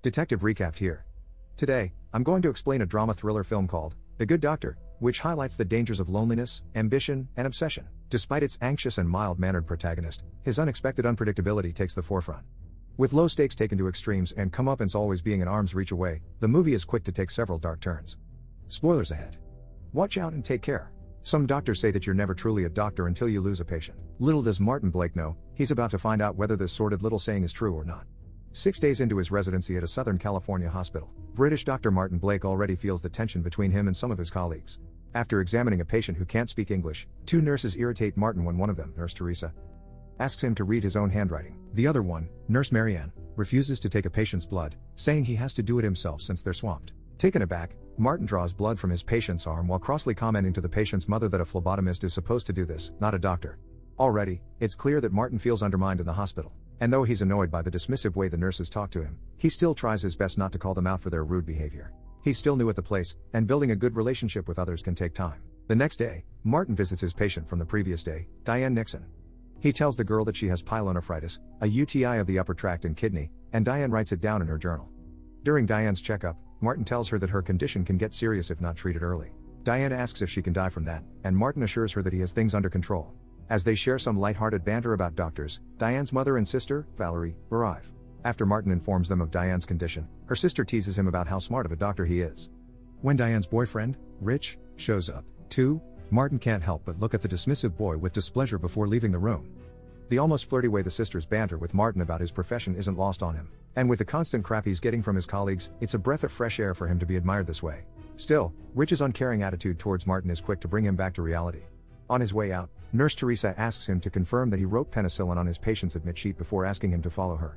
Detective Recapped here. Today, I'm going to explain a drama thriller film called The Good Doctor, which highlights the dangers of loneliness, ambition, and obsession. Despite its anxious and mild-mannered protagonist, his unexpected unpredictability takes the forefront. With low stakes taken to extremes and comeuppance always being an arm's reach away, the movie is quick to take several dark turns. Spoilers ahead. Watch out and take care. Some doctors say that you're never truly a doctor until you lose a patient. Little does Martin Blake know, he's about to find out whether this sordid little saying is true or not. 6 days into his residency at a Southern California hospital, British Dr. Martin Blake already feels the tension between him and some of his colleagues. After examining a patient who can't speak English, two nurses irritate Martin when one of them, Nurse Teresa, asks him to read his own handwriting. The other one, Nurse Marianne, refuses to take a patient's blood, saying he has to do it himself since they're swamped. Taken aback, Martin draws blood from his patient's arm while crossly commenting to the patient's mother that a phlebotomist is supposed to do this, not a doctor. Already, it's clear that Martin feels undermined in the hospital. And though he's annoyed by the dismissive way the nurses talk to him, he still tries his best not to call them out for their rude behavior. He's still new at the place, and building a good relationship with others can take time. The next day, Martin visits his patient from the previous day, Diane Nixon. He tells the girl that she has pyelonephritis, a UTI of the upper tract and kidney, and Diane writes it down in her journal. During Diane's checkup, Martin tells her that her condition can get serious if not treated early. Diane asks if she can die from that, and Martin assures her that he has things under control. As they share some lighthearted banter about doctors, Diane's mother and sister, Valerie, arrive. After Martin informs them of Diane's condition, her sister teases him about how smart of a doctor he is. When Diane's boyfriend, Rich, shows up, too, Martin can't help but look at the dismissive boy with displeasure before leaving the room. The almost flirty way the sisters banter with Martin about his profession isn't lost on him. And with the constant crap he's getting from his colleagues, it's a breath of fresh air for him to be admired this way. Still, Rich's uncaring attitude towards Martin is quick to bring him back to reality. On his way out, Nurse Teresa asks him to confirm that he wrote penicillin on his patient's admit sheet before asking him to follow her.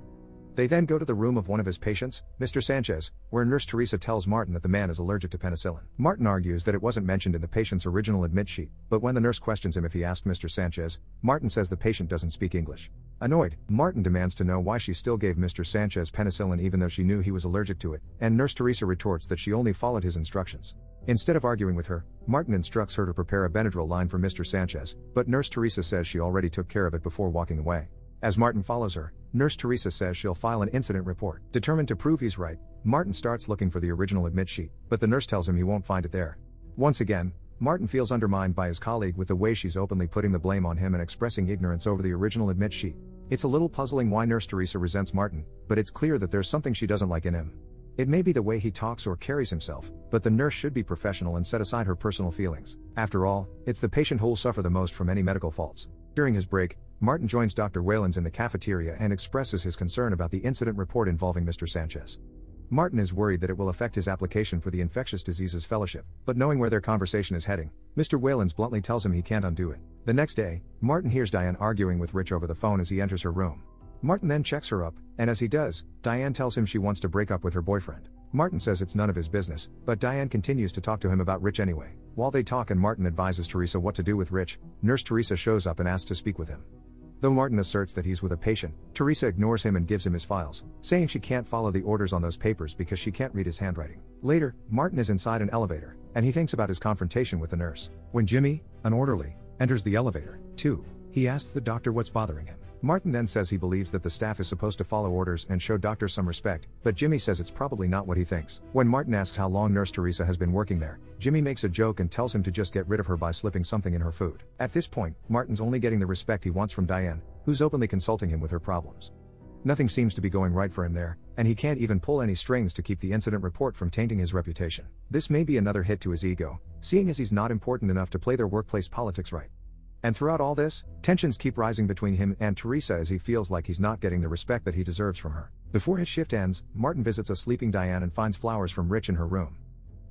They then go to the room of one of his patients, Mr. Sanchez, where Nurse Teresa tells Martin that the man is allergic to penicillin. Martin argues that it wasn't mentioned in the patient's original admit sheet, but when the nurse questions him if he asked Mr. Sanchez, Martin says the patient doesn't speak English. Annoyed, Martin demands to know why she still gave Mr. Sanchez penicillin even though she knew he was allergic to it, and Nurse Teresa retorts that she only followed his instructions. Instead of arguing with her, Martin instructs her to prepare a Benadryl line for Mr. Sanchez, but Nurse Teresa says she already took care of it before walking away. As Martin follows her, Nurse Teresa says she'll file an incident report. Determined to prove he's right, Martin starts looking for the original admit sheet, but the nurse tells him he won't find it there. Once again, Martin feels undermined by his colleague with the way she's openly putting the blame on him and expressing ignorance over the original admit sheet. It's a little puzzling why Nurse Teresa resents Martin, but it's clear that there's something she doesn't like in him. It may be the way he talks or carries himself, but the nurse should be professional and set aside her personal feelings. After all, it's the patient who'll suffer the most from any medical faults. During his break, Martin joins Dr. Whalens in the cafeteria and expresses his concern about the incident report involving Mr. Sanchez. Martin is worried that it will affect his application for the Infectious Diseases Fellowship, but knowing where their conversation is heading, Mr. Whalens bluntly tells him he can't undo it. The next day, Martin hears Diane arguing with Rich over the phone as he enters her room. Martin then checks her up, and as he does, Diane tells him she wants to break up with her boyfriend. Martin says it's none of his business, but Diane continues to talk to him about Rich anyway. While they talk and Martin advises Teresa what to do with Rich, Nurse Teresa shows up and asks to speak with him. Though Martin asserts that he's with a patient, Teresa ignores him and gives him his files, saying she can't follow the orders on those papers because she can't read his handwriting. Later, Martin is inside an elevator, and he thinks about his confrontation with the nurse. When Jimmy, an orderly, enters the elevator, too, he asks the doctor what's bothering him. Martin then says he believes that the staff is supposed to follow orders and show doctors some respect, but Jimmy says it's probably not what he thinks. When Martin asks how long Nurse Teresa has been working there, Jimmy makes a joke and tells him to just get rid of her by slipping something in her food. At this point, Martin's only getting the respect he wants from Diane, who's openly consulting him with her problems. Nothing seems to be going right for him there, and he can't even pull any strings to keep the incident report from tainting his reputation. This may be another hit to his ego, seeing as he's not important enough to play their workplace politics right. And throughout all this, tensions keep rising between him and Teresa as he feels like he's not getting the respect that he deserves from her. Before his shift ends, Martin visits a sleeping Diane and finds flowers from Rich in her room.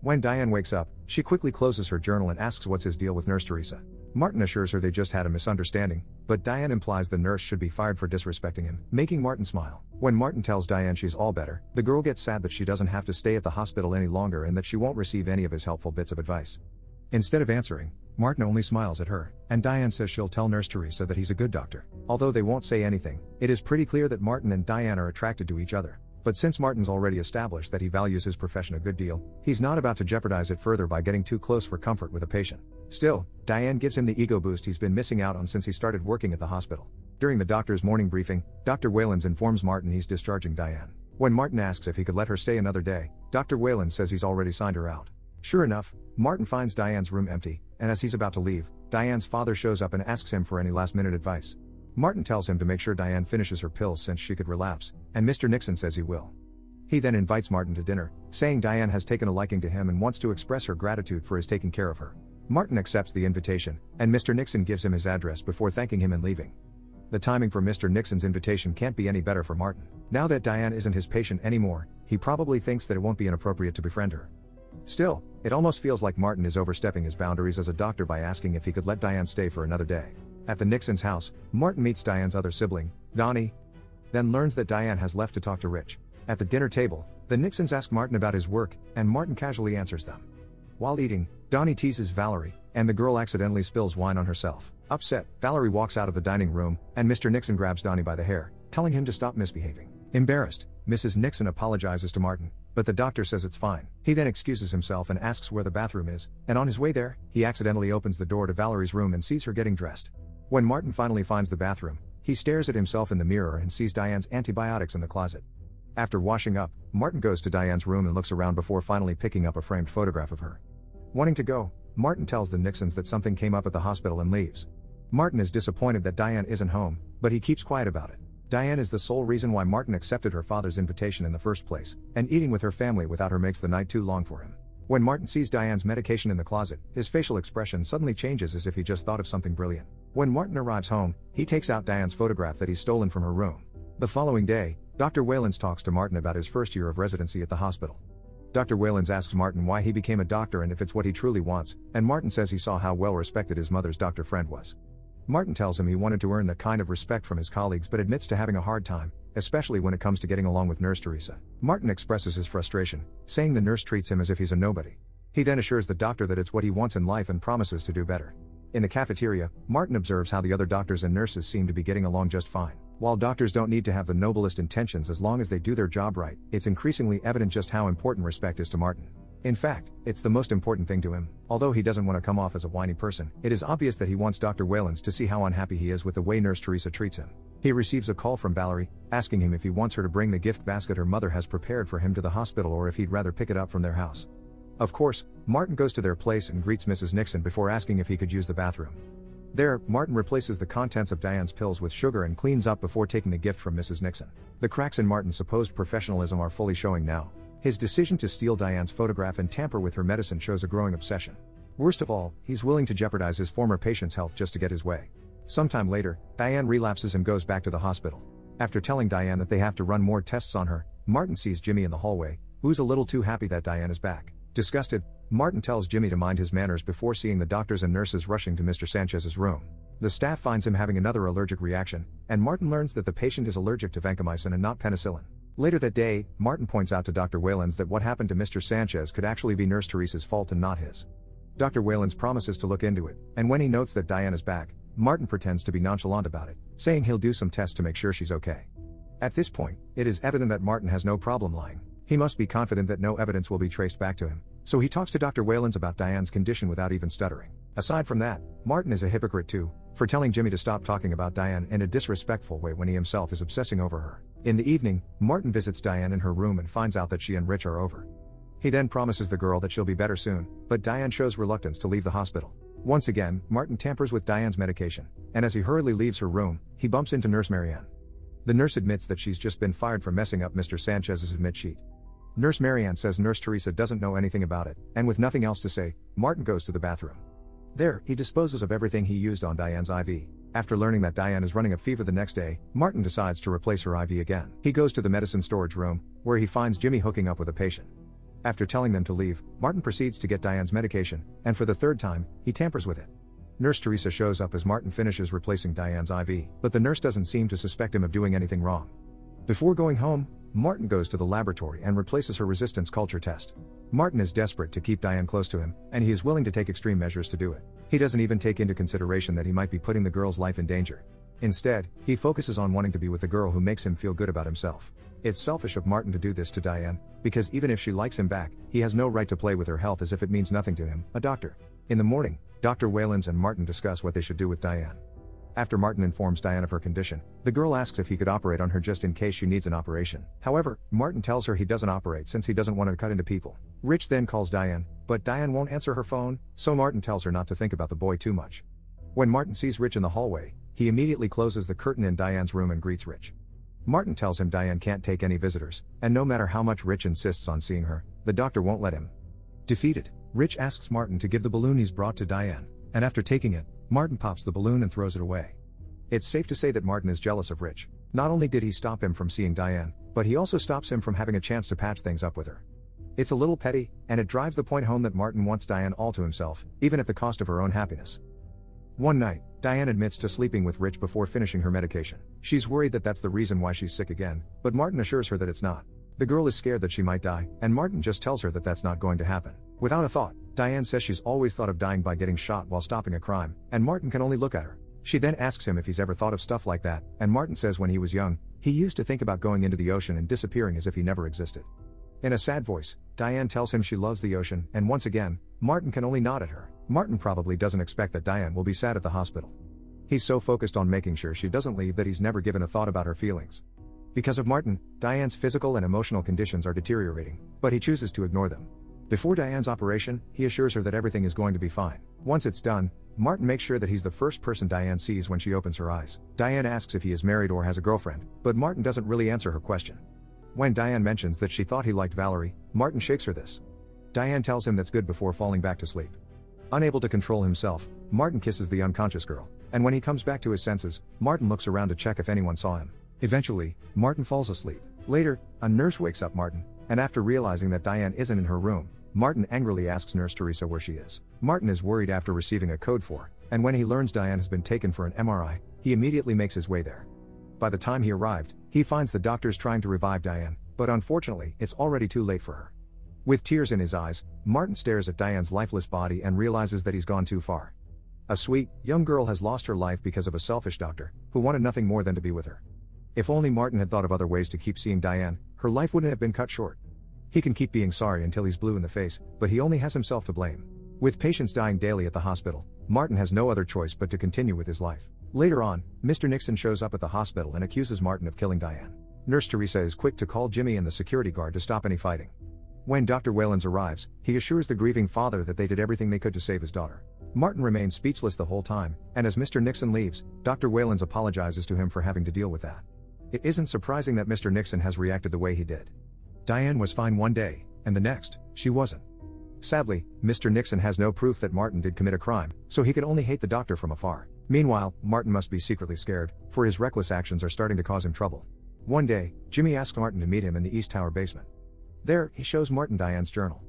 When Diane wakes up, she quickly closes her journal and asks what's his deal with Nurse Teresa. Martin assures her they just had a misunderstanding, but Diane implies the nurse should be fired for disrespecting him, making Martin smile. When Martin tells Diane she's all better, the girl gets sad that she doesn't have to stay at the hospital any longer and that she won't receive any of his helpful bits of advice. Instead of answering, Martin only smiles at her, and Diane says she'll tell Nurse Teresa that he's a good doctor. Although they won't say anything, it is pretty clear that Martin and Diane are attracted to each other. But since Martin's already established that he values his profession a good deal, he's not about to jeopardize it further by getting too close for comfort with a patient. Still, Diane gives him the ego boost he's been missing out on since he started working at the hospital. During the doctor's morning briefing, Dr. Whalens informs Martin he's discharging Diane. When Martin asks if he could let her stay another day, Dr. Wayland says he's already signed her out. Sure enough, Martin finds Diane's room empty, and as he's about to leave, Diane's father shows up and asks him for any last-minute advice. Martin tells him to make sure Diane finishes her pills since she could relapse, and Mr. Nixon says he will. He then invites Martin to dinner, saying Diane has taken a liking to him and wants to express her gratitude for his taking care of her. Martin accepts the invitation, and Mr. Nixon gives him his address before thanking him and leaving. The timing for Mr. Nixon's invitation can't be any better for Martin. Now that Diane isn't his patient anymore, he probably thinks that it won't be inappropriate to befriend her. Still, it almost feels like Martin is overstepping his boundaries as a doctor by asking if he could let Diane stay for another day. At the Nixons' house, Martin meets Diane's other sibling, Donnie, then learns that Diane has left to talk to Rich. At the dinner table, the Nixons ask Martin about his work, and Martin casually answers them. While eating, Donnie teases Valerie, and the girl accidentally spills wine on herself. Upset, Valerie walks out of the dining room, and Mr. Nixon grabs Donnie by the hair, telling him to stop misbehaving. Embarrassed, Mrs. Nixon apologizes to Martin, but the doctor says it's fine. He then excuses himself and asks where the bathroom is, and on his way there, he accidentally opens the door to Valerie's room and sees her getting dressed. When Martin finally finds the bathroom, he stares at himself in the mirror and sees Diane's antibiotics in the closet. After washing up, Martin goes to Diane's room and looks around before finally picking up a framed photograph of her. Wanting to go, Martin tells the Nixons that something came up at the hospital and leaves. Martin is disappointed that Diane isn't home, but he keeps quiet about it. Diane is the sole reason why Martin accepted her father's invitation in the first place, and eating with her family without her makes the night too long for him. When Martin sees Diane's medication in the closet, his facial expression suddenly changes as if he just thought of something brilliant. When Martin arrives home, he takes out Diane's photograph that he's stolen from her room. The following day, Dr. Waylands talks to Martin about his first year of residency at the hospital. Dr. Waylands asks Martin why he became a doctor and if it's what he truly wants, and Martin says he saw how well respected his mother's doctor friend was. Martin tells him he wanted to earn that kind of respect from his colleagues but admits to having a hard time, especially when it comes to getting along with Nurse Teresa. Martin expresses his frustration, saying the nurse treats him as if he's a nobody. He then assures the doctor that it's what he wants in life and promises to do better. In the cafeteria, Martin observes how the other doctors and nurses seem to be getting along just fine. While doctors don't need to have the noblest intentions as long as they do their job right, it's increasingly evident just how important respect is to Martin. In fact, it's the most important thing to him. Although he doesn't want to come off as a whiny person, it is obvious that he wants Dr. Waylands to see how unhappy he is with the way Nurse Teresa treats him. He receives a call from Valerie, asking him if he wants her to bring the gift basket her mother has prepared for him to the hospital or if he'd rather pick it up from their house. Of course, Martin goes to their place and greets Mrs. Nixon before asking if he could use the bathroom. There, Martin replaces the contents of Diane's pills with sugar and cleans up before taking the gift from Mrs. Nixon. The cracks in Martin's supposed professionalism are fully showing now. His decision to steal Diane's photograph and tamper with her medicine shows a growing obsession. Worst of all, he's willing to jeopardize his former patient's health just to get his way. Sometime later, Diane relapses and goes back to the hospital. After telling Diane that they have to run more tests on her, Martin sees Jimmy in the hallway, who's a little too happy that Diane is back. Disgusted, Martin tells Jimmy to mind his manners before seeing the doctors and nurses rushing to Mr. Sanchez's room. The staff finds him having another allergic reaction, and Martin learns that the patient is allergic to vancomycin and not penicillin. Later that day, Martin points out to Dr. Waylands that what happened to Mr. Sanchez could actually be Nurse Teresa's fault and not his. Dr. Waylands promises to look into it, and when he notes that Diane is back, Martin pretends to be nonchalant about it, saying he'll do some tests to make sure she's okay. At this point, it is evident that Martin has no problem lying. He must be confident that no evidence will be traced back to him, so he talks to Dr. Waylands about Diane's condition without even stuttering. Aside from that, Martin is a hypocrite too, for telling Jimmy to stop talking about Diane in a disrespectful way when he himself is obsessing over her. In the evening, Martin visits Diane in her room and finds out that she and Rich are over. He then promises the girl that she'll be better soon, but Diane shows reluctance to leave the hospital. Once again, Martin tampers with Diane's medication, and as he hurriedly leaves her room, he bumps into Nurse Marianne. The nurse admits that she's just been fired for messing up Mr. Sanchez's admit sheet. Nurse Marianne says Nurse Teresa doesn't know anything about it, and with nothing else to say, Martin goes to the bathroom. There, he disposes of everything he used on Diane's IV. After learning that Diane is running a fever the next day, Martin decides to replace her IV again. He goes to the medicine storage room, where he finds Jimmy hooking up with a patient. After telling them to leave, Martin proceeds to get Diane's medication, and for the third time, he tampers with it. Nurse Teresa shows up as Martin finishes replacing Diane's IV, but the nurse doesn't seem to suspect him of doing anything wrong. Before going home, Martin goes to the laboratory and replaces her resistance culture test. Martin is desperate to keep Diane close to him, and he is willing to take extreme measures to do it. He doesn't even take into consideration that he might be putting the girl's life in danger. Instead, he focuses on wanting to be with the girl who makes him feel good about himself. It's selfish of Martin to do this to Diane, because even if she likes him back, he has no right to play with her health as if it means nothing to him, a doctor. In the morning, Dr. Waylands and Martin discuss what they should do with Diane. After Martin informs Diane of her condition, the girl asks if he could operate on her just in case she needs an operation. However, Martin tells her he doesn't operate since he doesn't want to cut into people. Rich then calls Diane, but Diane won't answer her phone, so Martin tells her not to think about the boy too much. When Martin sees Rich in the hallway, he immediately closes the curtain in Diane's room and greets Rich. Martin tells him Diane can't take any visitors, and no matter how much Rich insists on seeing her, the doctor won't let him. Defeated, Rich asks Martin to give the balloon he's brought to Diane, and after taking it, Martin pops the balloon and throws it away. It's safe to say that Martin is jealous of Rich. Not only did he stop him from seeing Diane, but he also stops him from having a chance to patch things up with her. It's a little petty, and it drives the point home that Martin wants Diane all to himself, even at the cost of her own happiness. One night, Diane admits to sleeping with Rich before finishing her medication. She's worried that that's the reason why she's sick again, but Martin assures her that it's not. The girl is scared that she might die, and Martin just tells her that that's not going to happen. Without a thought, Diane says she's always thought of dying by getting shot while stopping a crime, and Martin can only look at her. She then asks him if he's ever thought of stuff like that, and Martin says when he was young, he used to think about going into the ocean and disappearing as if he never existed. In a sad voice, Diane tells him she loves the ocean, and once again, Martin can only nod at her. Martin probably doesn't expect that Diane will be sad at the hospital. He's so focused on making sure she doesn't leave that he's never given a thought about her feelings. Because of Martin, Diane's physical and emotional conditions are deteriorating, but he chooses to ignore them. Before Diane's operation, he assures her that everything is going to be fine. Once it's done, Martin makes sure that he's the first person Diane sees when she opens her eyes. Diane asks if he is married or has a girlfriend, but Martin doesn't really answer her question. When Diane mentions that she thought he liked Valerie, Martin shakes her this. Diane tells him that's good before falling back to sleep. Unable to control himself, Martin kisses the unconscious girl, and when he comes back to his senses, Martin looks around to check if anyone saw him. Eventually, Martin falls asleep. Later, a nurse wakes up Martin, and after realizing that Diane isn't in her room, Martin angrily asks Nurse Teresa where she is. Martin is worried after receiving a code for, and when he learns Diane has been taken for an MRI, he immediately makes his way there. By the time he arrived, he finds the doctors trying to revive Diane, but unfortunately, it's already too late for her. With tears in his eyes, Martin stares at Diane's lifeless body and realizes that he's gone too far. A sweet, young girl has lost her life because of a selfish doctor, who wanted nothing more than to be with her. If only Martin had thought of other ways to keep seeing Diane, her life wouldn't have been cut short. He can keep being sorry until he's blue in the face, but he only has himself to blame. With patients dying daily at the hospital, Martin has no other choice but to continue with his life. Later on, Mr. Nixon shows up at the hospital and accuses Martin of killing Diane. Nurse Teresa is quick to call Jimmy and the security guard to stop any fighting. When Dr. Whalens arrives, he assures the grieving father that they did everything they could to save his daughter. Martin remains speechless the whole time, and as Mr. Nixon leaves, Dr. Whalens apologizes to him for having to deal with that. It isn't surprising that Mr. Nixon has reacted the way he did. Diane was fine one day, and the next, she wasn't. Sadly, Mr. Nixon has no proof that Martin did commit a crime, so he can only hate the doctor from afar. Meanwhile, Martin must be secretly scared, for his reckless actions are starting to cause him trouble. One day, Jimmy asks Martin to meet him in the East Tower basement. There, he shows Martin Diane's journal.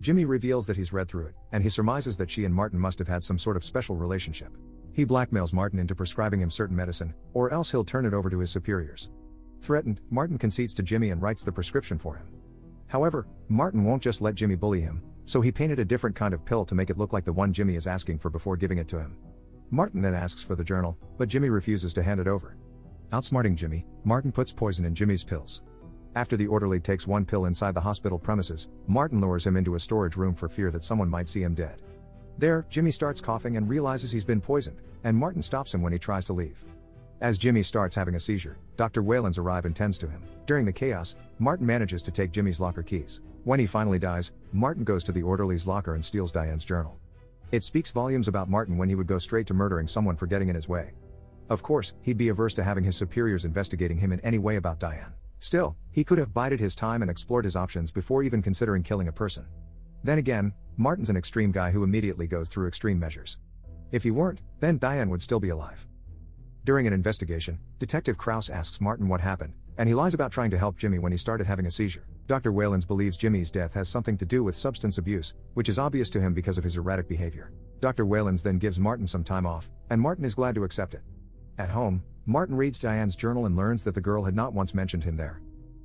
Jimmy reveals that he's read through it, and he surmises that she and Martin must have had some sort of special relationship. He blackmails Martin into prescribing him certain medicine, or else he'll turn it over to his superiors. Threatened, Martin concedes to Jimmy and writes the prescription for him. However, Martin won't just let Jimmy bully him, so he painted a different kind of pill to make it look like the one Jimmy is asking for before giving it to him. Martin then asks for the journal, but Jimmy refuses to hand it over. Outsmarting Jimmy, Martin puts poison in Jimmy's pills. After the orderly takes one pill inside the hospital premises, Martin lures him into a storage room for fear that someone might see him dead. There, Jimmy starts coughing and realizes he's been poisoned, and Martin stops him when he tries to leave. As Jimmy starts having a seizure, Dr. Whalens arrives and tends to him. During the chaos, Martin manages to take Jimmy's locker keys. When he finally dies, Martin goes to the orderly's locker and steals Diane's journal. It speaks volumes about Martin when he would go straight to murdering someone for getting in his way. Of course, he'd be averse to having his superiors investigating him in any way about Diane. Still, he could have bided his time and explored his options before even considering killing a person. Then again, Martin's an extreme guy who immediately goes through extreme measures. If he weren't, then Diane would still be alive. During an investigation, Detective Krause asks Martin what happened, and he lies about trying to help Jimmy when he started having a seizure. Dr. Whalens believes Jimmy's death has something to do with substance abuse, which is obvious to him because of his erratic behavior. Dr. Whalens then gives Martin some time off, and Martin is glad to accept it. At home, Martin reads Diane's journal and learns that the girl had not once mentioned him there.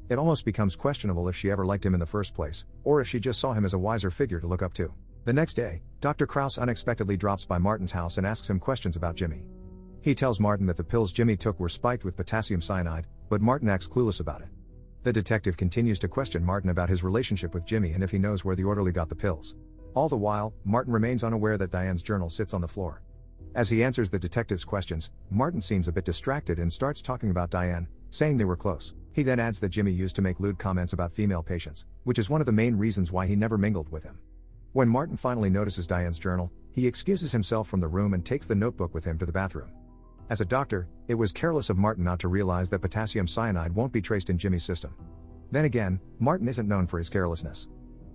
It almost becomes questionable if she ever liked him in the first place, or if she just saw him as a wiser figure to look up to. The next day, Dr. Krause unexpectedly drops by Martin's house and asks him questions about Jimmy. He tells Martin that the pills Jimmy took were spiked with potassium cyanide, but Martin acts clueless about it. The detective continues to question Martin about his relationship with Jimmy and if he knows where the orderly got the pills. All the while, Martin remains unaware that Diane's journal sits on the floor. As he answers the detective's questions, Martin seems a bit distracted and starts talking about Diane, saying they were close. He then adds that Jimmy used to make lewd comments about female patients, which is one of the main reasons why he never mingled with him. When Martin finally notices Diane's journal, he excuses himself from the room and takes the notebook with him to the bathroom. As a doctor, it was careless of Martin not to realize that potassium cyanide won't be traced in Jimmy's system. Then again, Martin isn't known for his carelessness.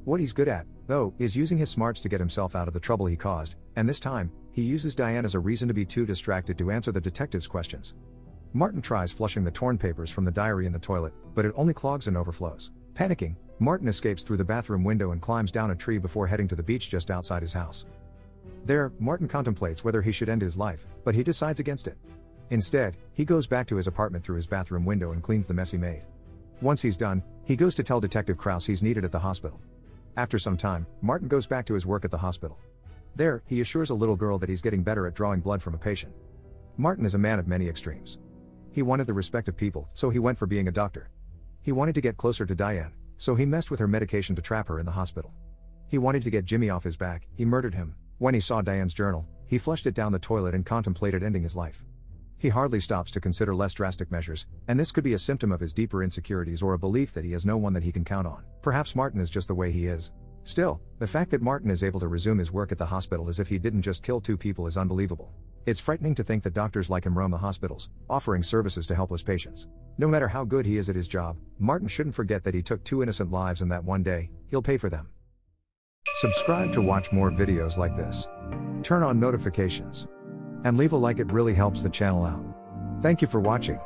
What he's good at, though, is using his smarts to get himself out of the trouble he caused, and this time, he uses Diane as a reason to be too distracted to answer the detective's questions. Martin tries flushing the torn papers from the diary in the toilet, but it only clogs and overflows. Panicking, Martin escapes through the bathroom window and climbs down a tree before heading to the beach just outside his house. There, Martin contemplates whether he should end his life, but he decides against it. Instead, he goes back to his apartment through his bathroom window and cleans the mess he made. Once he's done, he goes to tell Detective Krause he's needed at the hospital. After some time, Martin goes back to his work at the hospital. There, he assures a little girl that he's getting better at drawing blood from a patient. Martin is a man of many extremes. He wanted the respect of people, so he went for being a doctor. He wanted to get closer to Diane, so he messed with her medication to trap her in the hospital. He wanted to get Jimmy off his back, he murdered him. When he saw Diane's journal, he flushed it down the toilet and contemplated ending his life. He hardly stops to consider less drastic measures, and this could be a symptom of his deeper insecurities or a belief that he has no one that he can count on. Perhaps Martin is just the way he is. Still, the fact that Martin is able to resume his work at the hospital as if he didn't just kill 2 people is unbelievable. It's frightening to think that doctors like him roam the hospitals, offering services to helpless patients. No matter how good he is at his job, Martin shouldn't forget that he took 2 innocent lives and that one day, he'll pay for them. Subscribe to watch more videos like this. Turn on notifications. And leave a like, it really helps the channel out. Thank you for watching.